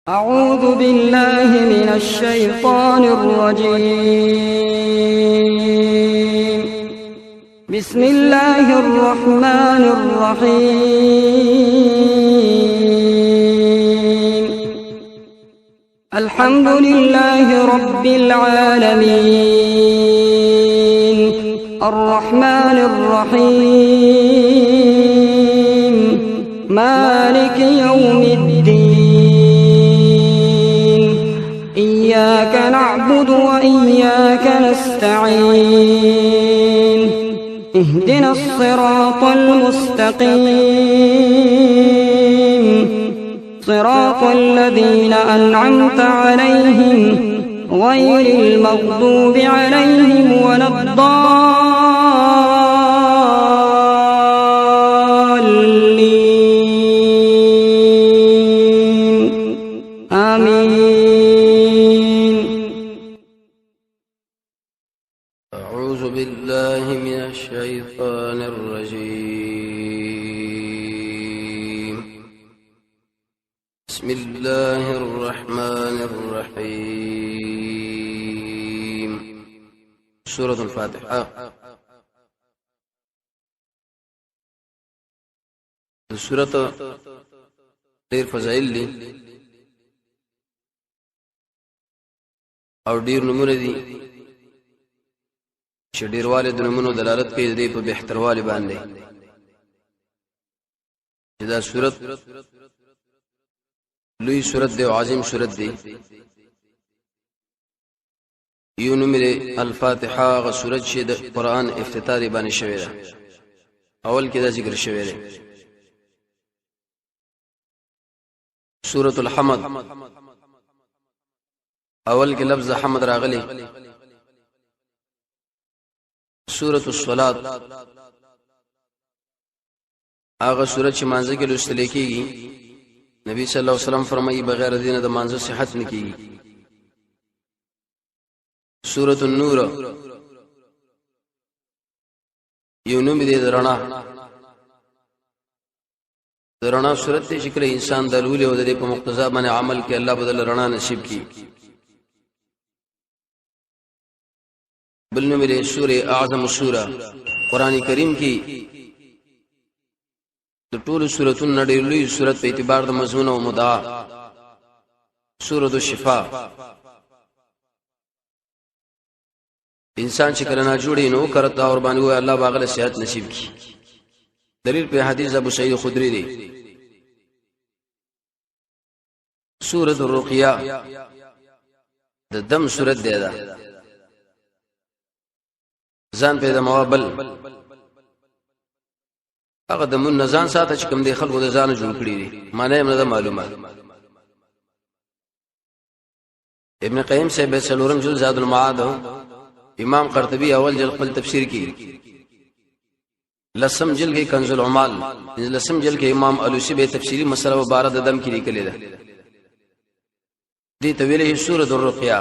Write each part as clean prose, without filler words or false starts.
أعوذ بالله من الشيطان الرجيم. بسم الله الرحمن الرحيم. الحمد لله رب العالمين الرحمن الرحيم مالك يوم الدين. إياك نعبد وإياك نستعين. اهدنا الصراط المستقيم صراط الذين أنعمت عليهم غير المغضوب عليهم ولا الضالين. آمين. أعوذ بالله من الشيطان الرجيم. بسم الله الرحمن الرحيم. سورة الفاتحة. سورة ډېر فضائل دي او ډېر نمونه دي چې ډېروالی د نومونو دلالت کوي د دې په بهتروالی باندې چې دا سورت لوی سورت دی او عظیم سورت دی. یو نوم دی الفاتحه، هغه سورت چې د قرآن افتتاح دی باندې شوی ده. اول کې دا ذکر شوی دی. سورة الحمد، اول کې لفظ حمد راغلی. سورة الصلاة، هغه سورت چې مانځه کې لوستل کېږي. نبی صلی الله علیه وسلم فرمایي بغیر دینه د مانځه صحت نه کېږي. سورة النور، یو نوم دی د رڼا. د رڼا سورت دی چې کله انسان د لولې او د دې په مقتضا باندې عمل کې الله بدل رڼا نصیب کړي. بل نوم دی سورة اعظم سورة. قرآن کریم کې د ټولو سورتونو ډېر لوی سورت په اعتبار د مضمون او مدعا. سورة الشفاء، انسان چې کله نه جوړي نو کرتا اور باندې وای الله باغله صحت نصیب کړي. دلیل په حدیث ابو سعید خدری دی. سورة الرقیہ، د دم سورت دی. دا ځان پیدا موابل هغه د مون نزان ساته چې کوم دی خلکو د ځان جوړ کړی دي. معنی هم نه معلومه. ابن قیم سے بیسلورم جل زاد المعاد، امام قرطبی اول جل خپل تفسیر کی. لسم جل کې کنز العمال، لسم جل کې امام علوسی به تفسیری مسله مبارک د دم کې لیکلی ده. دې تویله سورۃ الرقیہ،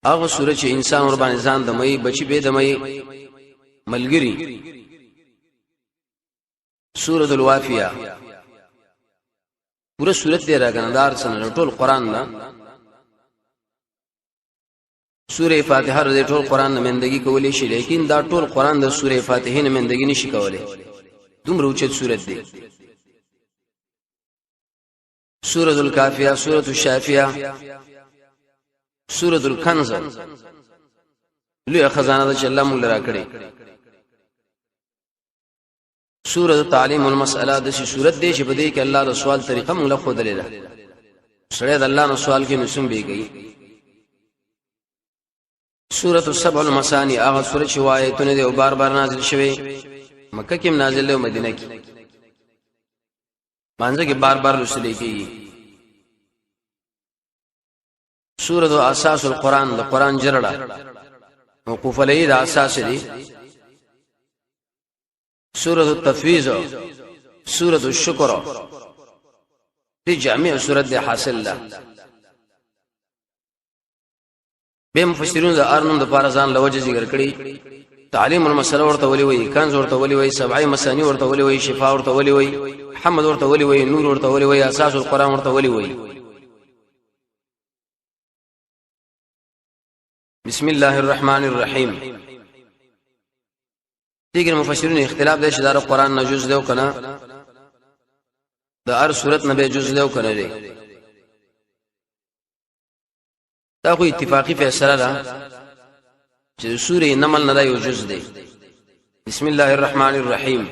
هغه سورۃ چې انسان ور باندې ځان د مې بچی به د مې ملګری. سورۃ الوافیہ، پورا سورۃ دې راګندار سره ټول قران نه. سورہ فاتحه د ټول قران نمائندگی کولی شي، لیکن دا ټول قران د سورہ فاتحه نمائندگی نشي کولی. دومره اوچت سورۃ دی. سورۃ الکافیہ، سورۃ الشافیہ، سورۃ الکنز، لوی خزانه د الله مونږ لرا کړی. سورۃ تعلیم المسأله، د شي سورۃ دی چې په دې کې الله د سوال طریقه مونږ له خود لري. سره د الله نو سوال کې نسم بیږي. سورۃ السبع المثانی، هغه سورۃ چې آیتونه دي او بار بار نازل شوه. مکه کې نازل او مدینه کې باندې کې بار بار لوستل کېږي. سورۃ اساس القرآن، د قرآن جرړه موقوف علیه د اساس دي. سورۃ التفویض، سورۃ الشکر، دې جامع سورۃ ده حاصل ده. به مفسرون د ارنم د فارزان لوجه ذکر کړي. تعلیم المسأله ورته ولي وي، کنز ورته ولي وي، سبعی مسانی ورته ولي وي، شفاء ورته ولي وي، محمد ورته ولي وي، نور ورته ولي وي، اساس القرآن ورته ولي وي. بسم الله الرحمن الرحیم. دیگر مفسرین اختلاف دی چې دا قرآن نه جز دی او کنه د هر صورت نه به جز دی او کنه دی. دا خو اتفاقی فیصله ده چې سوره نمل نه یو جز دی. بسم الله الرحمن الرحیم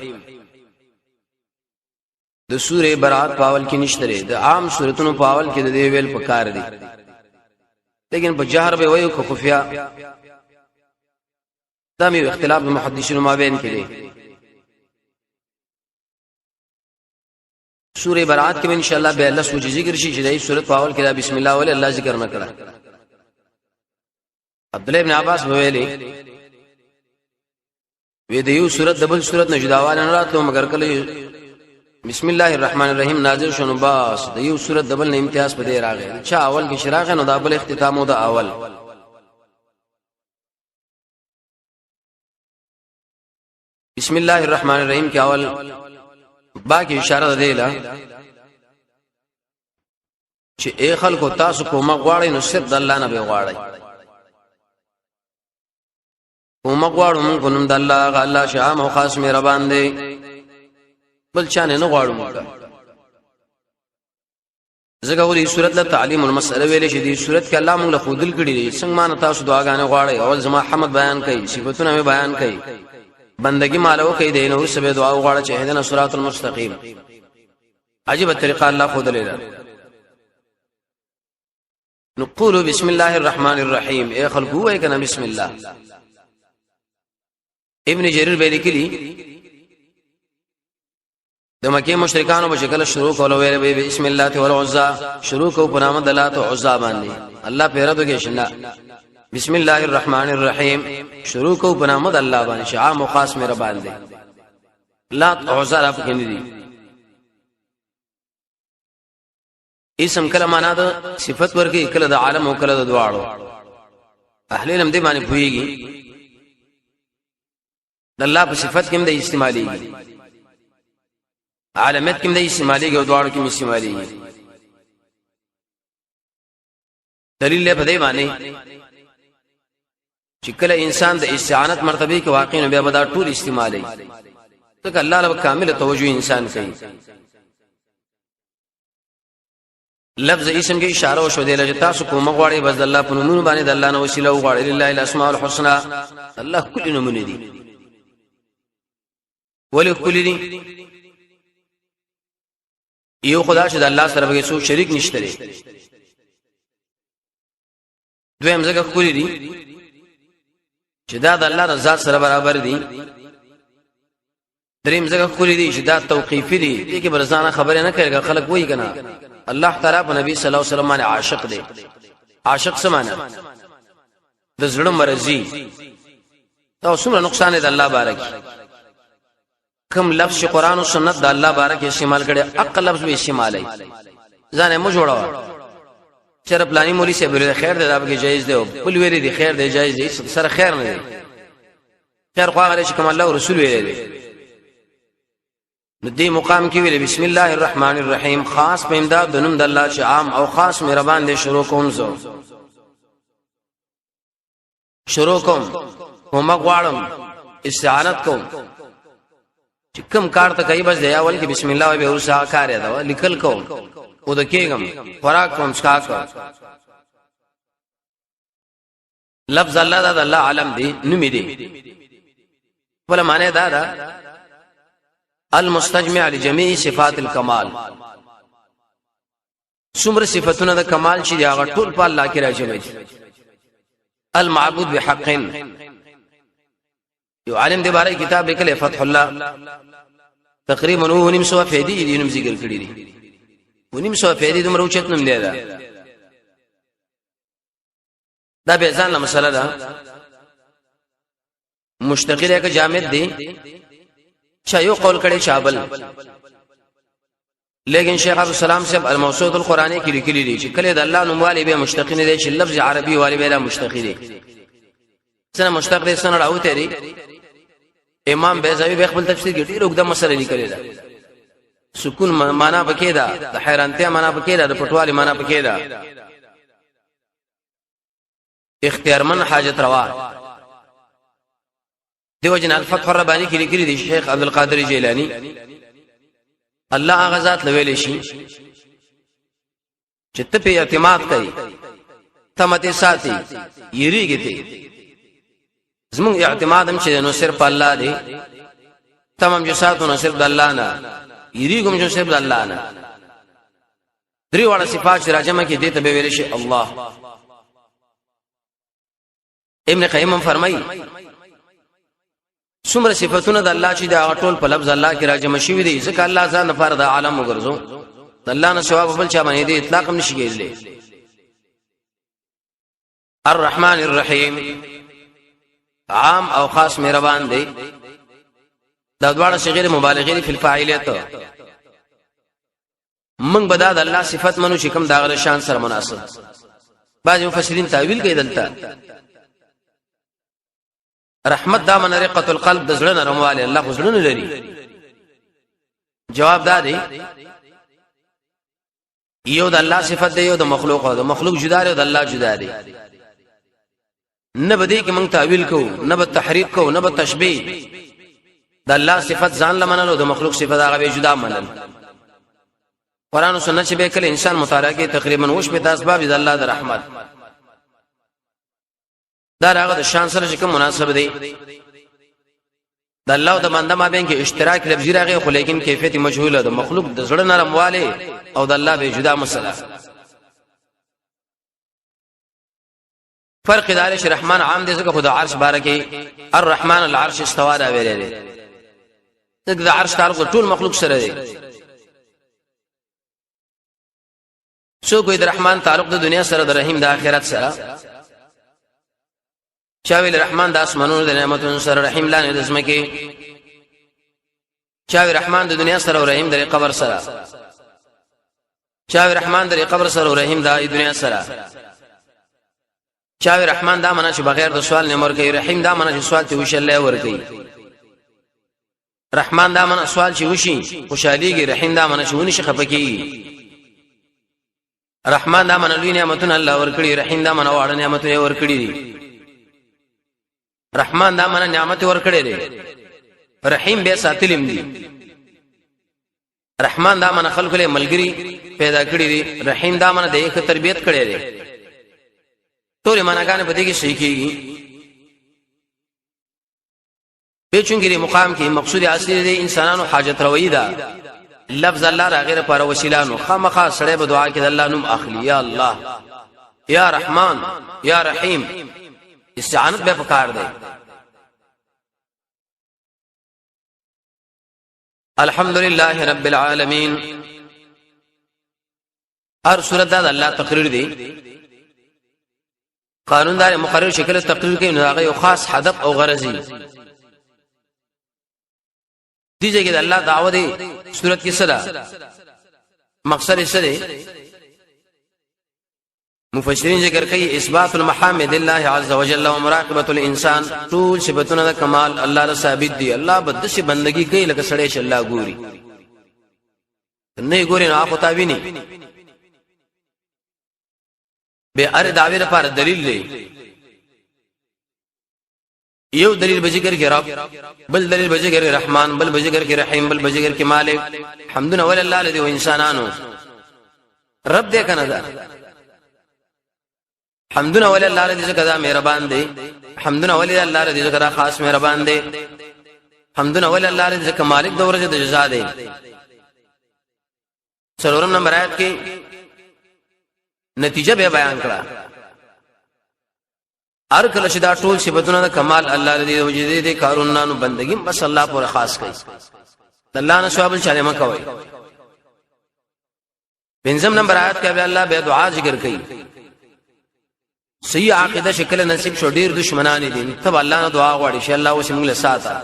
د سوره برات پاول کې نشته دی، د عام سورتونو پاول کې د دې ویل پکار دی، لیکن په جهر به وایو خفیا. دا مې اختلاف د محدثینو مابین کې دی. سوره برات کې ان شاء الله به الله سوچ ذکر شي چې د سورۃ پاول کې دا بسم الله ول الله ذکر نه کړه. عبد الله ابن عباس ویلي وی د یو سورۃ دبل سورۃ نه جداواله نه راتلو مگر کله بسم الله الرحمن الرحیم نازل شونه باس د یو سورۃ دبل نه امتیاز پدې راغی. چا اول کې شراغ نه دا بل اختتام او دا اول. بسم الله الرحمن الرحیم کې اول باقي اشاره ده له چې اے خلکو تاسو کومه غواړئ نو صرف د الله نه به غواړئ. کومه غواړو موږ نوم د الله، الله شام او خاص مهربان دی، بل چانه نه غواړو موږ. زګه ولې سورۃ له تعلیم المسأله ویلې چې دې سورۃ کې الله موږ له خودل کړي دي. څنګه مان تاسو دعاګانې غواړئ اول زما حمد بیان کړي، صفاتونه بیان کړي، بندگی مالو کوي دین او سبه دعا وغواړه چې هدنا صراط المستقیم. عجیب طریقه الله خود لیدا. نقول بسم الله الرحمن الرحیم. اے خلقو وای کنه بسم الله. ابن جرير به لیکلی د مکه مشرکانو په شکل شروع کولو ویل به بسم الله ته والعزى شروع کو په نام د الله ته عزى باندې الله پیرا دوګه شنه بسم الله الرحمن الرحیم شروع کو په نام د الله باندې چې عام او خاص مهربان دی. لا عزى اپ کې نه دي. اسم کله معنا د صفت ورکی کله د عالم او کله د دواړو. اهل علم دې باندې پويږي د الله په صفت کې هم د استعماليږي، عالمیت کې هم د استعماليږي او دواړو کې هم استعماليږي. دلیل په دې باندې چې کله انسان د استعانت مرتبه کې واقع نه بیا به دا ټول استعمالي، ځکه الله له کامل توجه انسان کوي. لفظ اسم کې اشاره وشو دی چې تاسو کومه غواړئ بس د الله په نومونو باندې د الله نه وسیله وغواړئ. لله الاسماء الحسنى، الله کله نومونه دي. ولی کلی دي یو خدا چې د الله سره به څوک شریک نشته لري. دویم ځکه کلی دي چې دا د الله رضا سره برابر دي. دریم ځکه کلی دي چې دا توقیفي دي، دې کې برزانه خبره نه کوي. خلک وایي کنه الله تعالی په نبی صلی الله علیه وسلم باندې عاشق دی. عاشق څه معنی؟ د زړه مرضی. دا څومره نقصان دی د الله بارک. کوم لفظ قرآن او سنت د الله بارک استعمال کړي عقل لفظ به استعمالای. ځان مو جوړاوه چر پلاني مولوی سے بل خیر دی دا به جایز دی او بل ویری دی خیر دی جایز دی سره خیر نه دی. خیر خو هغه چې کوم الله او رسول ویلي نو دې مقام کې ویل بسم الله الرحمن الرحیم خاص په امداد د نوم د الله چې عام او خاص مهربان دی. شروع کوم زه شروع کوم کومه غواړم استعانت کوم چې کوم کار ته کوي بس دی اول کې بسم الله به ورسره کار دی لیکل کوم او د کېګم خوراک کوم څخه کوم. لفظ الله دا د الله علم دی نوم دی. په معنی دا دا المستجمع لجميع صفات الكمال. څومره صفاتونه د کمال چې هغه ټول په الله کې راځي. المعبود بحق. یو عالم دی باره کتاب لیکلی فتح الله تقریبا 900 فائدې دي نوم ذکر کړی دي. 900 فائدې دومره اوچت نوم دی. دا به ځان له مسله ده مشتقله کې جامد دی چا یو قول کړي چابل. لیکن شیخ عبد السلام صاحب الموسوعه القرآنی کې لیکلي دي چې کله د الله نوم والی به مشتق نه دي چې لفظ عربي والی به مشتق دي. څنګه مشتق دي څنګه راوته دي امام بیضاوی به خپل تفسیر کې ډېر وګړه مسله لیکلې ده سکون معنا پکې ده د حیرانتیا معنا پکې ده د پټوالي معنا پکې ده اختیارمن حاجت روا دیو جن الفتح الربانی کې لیکلي دي شیخ عبد القادر جیلانی الله غزاد لویل شي چې ته په اعتماد کوي تمته ساتي یریږي ته زمون اعتماد هم چې نو صرف الله دی تمام جو ساتو نو صرف الله نه یریږم جو صرف الله نه درې واړه صفات راجمه کې دي ته به ویل شي الله ابن قیم فرمایي څومره صفاتونه د الله چې دا ټول په لفظ الله کې راجمه شوی دي ځکه الله ځان فرد عالم وګرځو د الله نه ثواب بل چا باندې دي اطلاق هم نشي کېدلی الرحمن الرحیم عام او خاص مهربان دی دا دواړه صيغه مبالغه فی الفاعلیت من بدا د الله صفات منو چې کوم داغه شان سره مناسب بعض مفسرین تعویل کوي دلته رحمت دا من رقه القلب د زړه نرمواله الله خو زړه نه لري جواب دا دی یو د الله صفات دی یو د مخلوق او د مخلوق جدا دی او د الله جدا دی نه بدی کې مونږ تعویل کوو نه به تحریف کوو نه به تشبیه د الله صفات ځان لمنل او د مخلوق صفات هغه جدا منل قران او سنت چې به کله انسان مطالعه کوي تقریبا وش په اسباب د الله د رحمت دا هغه د شان سره کوم مناسب دی د الله او د بنده مابین کې اشتراک لفظي راغی خو لیکن کیفیت مجهوله ده مخلوق د زړه نرمواله او د الله به جدا مسله فرق دار چې رحمان عام دي ځکه خدای عرش بارکه الرحمن العرش استوى دا ویلې دي د عرش تعلق ټول مخلوق سره دی شو کوئی د رحمان تعلق د دنیا سره د رحیم د آخرت سره چاویل رحمان د اسمانونو د نعمتونو سره رحیم لانه د زمکه چاوی رحمان د دنیا سره او رحیم د قبر سره چاوی رحمان د قبر سره او رحیم د دنیا سره چاوی رحمان دا معنی چې بغیر د سوال نه مرګي رحیم دا معنی چې سوال ته وشي الله ورګي رحمان دا معنی سوال چې وشي خوشاليږي رحیم دا معنی چې ونی شي خپکیږي رحمان دا معنی لوی نعمتونه الله ورکړي رحیم دا معنی واړه نعمتونه ورکړي دي رحمان دا معنی نعمت ورکړي دي رحیم به ساتلم دي رحمان دا معنی خلق له ملګری پیدا کړی دي رحیم دا معنی د یک تربيت کړي دي ټول معناګانې په دې کې صحیح کیږي به چونګری مقام کې مقصود اصلي دی انسانانو حاجت روي ده لفظ الله را غیر پر وسیلانو خامخا سره به دعا کې الله نوم اخلي یا الله یا رحمان یا رحیم استعانت به پکار دی الحمدلله رب العالمین هر سورۃ د الله تقریر دی قانون دار مقرر شکل تقریر کوي نو هغه یو خاص هدف او غرض دی دیږي د الله دعوت دی صورت کې سره مقصد یې سره مفسرین ذکر کوي اثبات المحامد لله عز وجل و مراقبه الانسان ټول صفاتونه د کمال الله له ثابت دي الله بد شي بندگی کوي لکه سړی چې الله ګوري نه ګوري نه اخو تابینی به ار داوی لپاره دلیل دی یو دلیل به ذکر کې رب بل دلیل به ذکر رحمان بل به ذکر کې رحیم بل به ذکر کې مالک حمدنا ولله الذي انسانانو رب دې کنه دا حمدنا ولله الذي ذکر مهربان دی حمدنا ولله الذي ذکر خاص مهربان دی حمدنا ولله الذي ذکر مالک د ورځې د جزا دی څلورم نمبر آیت کې نتیجه به بیان کړه هر کله چې دا ټول صفاتونه د کمال الله دې وجود دې کارونو بندګي بس الله پر خاص کوي الله نه ثواب چاله ما کوي پنځم نمبر آیت کې به الله به دعا ذکر کوي صحیح عقیده شکل نصیب شو ډیر دشمنان دي ته الله نه دعا غواړي چې الله وسې موږ له ساته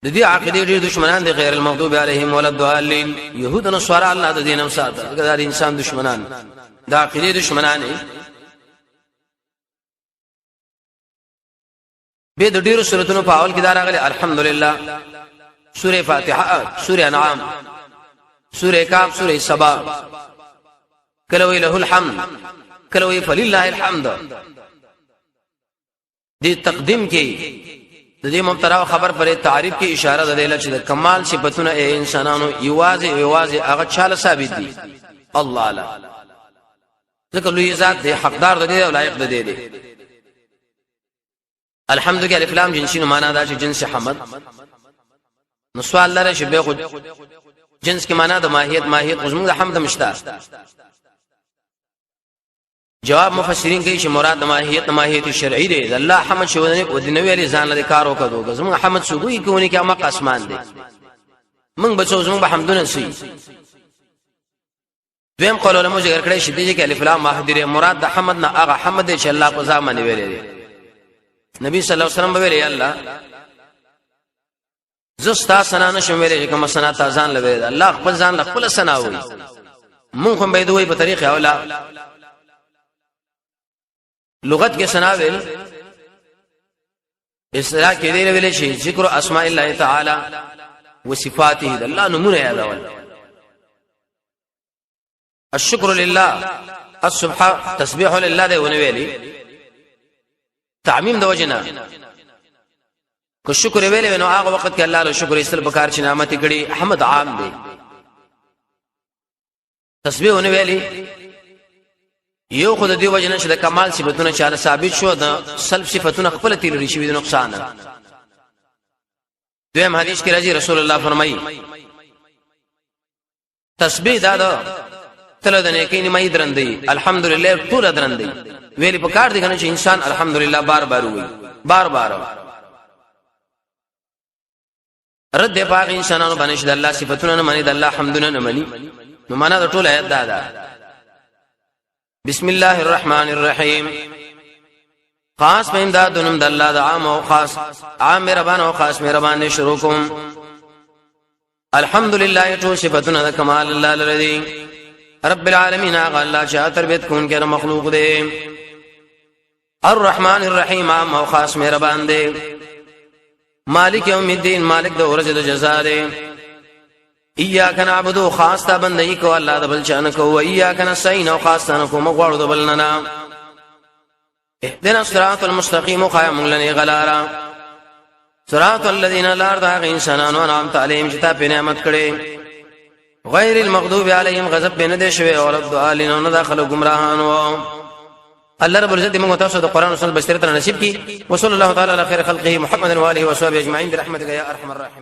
د دې عقیده ډیر دشمنان دي غیر المغضوب علیهم ولا الضالین يهود او نصارا الله د دینم ساته دا انسان دشمنان دا عقیده دشمنان به د ډیرو سورتونو په اول کې دا راغلي الحمدلله، سوره فاتحه، سوره انعام، سوره کاف، سوره سبا، کله وی له الحمد، کله وی فلله الحمد. دې تقدیم کې د دې مبتدا خبر پر تعریف کې اشاره ده چې د کمال صفاتونه انسانانو یوازې هغه چاله ثابت دي، الله اعلی. ځکه لوی ذات دې حقدار دی او لایق دی. الحمد کې الف لام جنسي معنا دا چې جنس حمد. نو سوال لره چې به خو جنس کې معنا د ماهیت عظمت د حمد مشته. جواب مفسرین کوي چې مراد د ماهیت شرعي دی. الله حمد شونه او د نبی علي ځان له کار وکړو. زموږ حمد سوګوي کوي کې امق اسمان دی. موږ بچو زموږ حمدونه سي. دویم قول علماء ذکر کړی چې دې کې الف لام محذره مراد د حمد نه هغه حمد دی چې الله په ځان باندې ویلي. نبی صلی الله علیه وسلم ویلي الله زستا سنا نشم ویلي کوم سنا ته ځان لوي الله خپل ځان له خپل سنا وي. مونږ هم به دوی په طریقې اوله لغت کې سنا ویل اصطلاح کې دی ویل شي ذکر اسماء الله تعالی وصفاته الله نمونه یادول. الشکر لله، السبح تسبیح لله دی ونه ویلي تعمیم د وجنا کو شکر ویلې نو هغه وخت کې الله له شکر ایستل بکار چې نعمت کړي. حمد عام دی. تسبیح ونه ویلي یو خدای دی وجنا چې د کمال صفاتونه چاله ثابت شو د سلب صفاتونه خپل تیر لري شي د نقصان. دویم حدیث کې راځي رسول الله فرمایي تسبیح دا تل د نیکۍ نیمه درندې الحمدلله ټول درندې ویلي په کار دي کنه چې انسان الحمدلله بار بار وي بار رد پاک انسانانو باندې د الله صفاتونه نه مانی د الله حمدونه نه مانی. نو معنا د ټول آیت دا بسم الله الرحمن الرحیم. خاص په امداد نوم د الله د عام او خاص، عام مهربان او خاص مهربان شروع کوم. الحمدلله ټول صفاتونه د کمال الله لري. رب العالمین هغه الله چې تربیت کون کې مخلوق دی. الرحمن الرحیم عام او خاص مهربان دی. مالک یوم الدین مالک د ورځې د جزا دی. ایاک نعبد خاص ته بندگی کو الله د بل چانه کو. ایاک نستعین او خاص ته کو مغواړو د بل نه. اهدنا الصراط المستقیم قائم لنا غلارا صراط الذين لا يرضى انسانانو انعمت عليهم چې تا په نعمت کړي غیر المغضوب عليهم غضب بنه دي شوی او الضالین او نه داخله گمراهانو. الله رب العزت موږ تاسو د قران او سنت بشریت نصیب کړي. وصلی الله تعالی علی خیر خلقه محمد و علیه و صحبه اجمعین برحمتک یا ارحم الراحمین.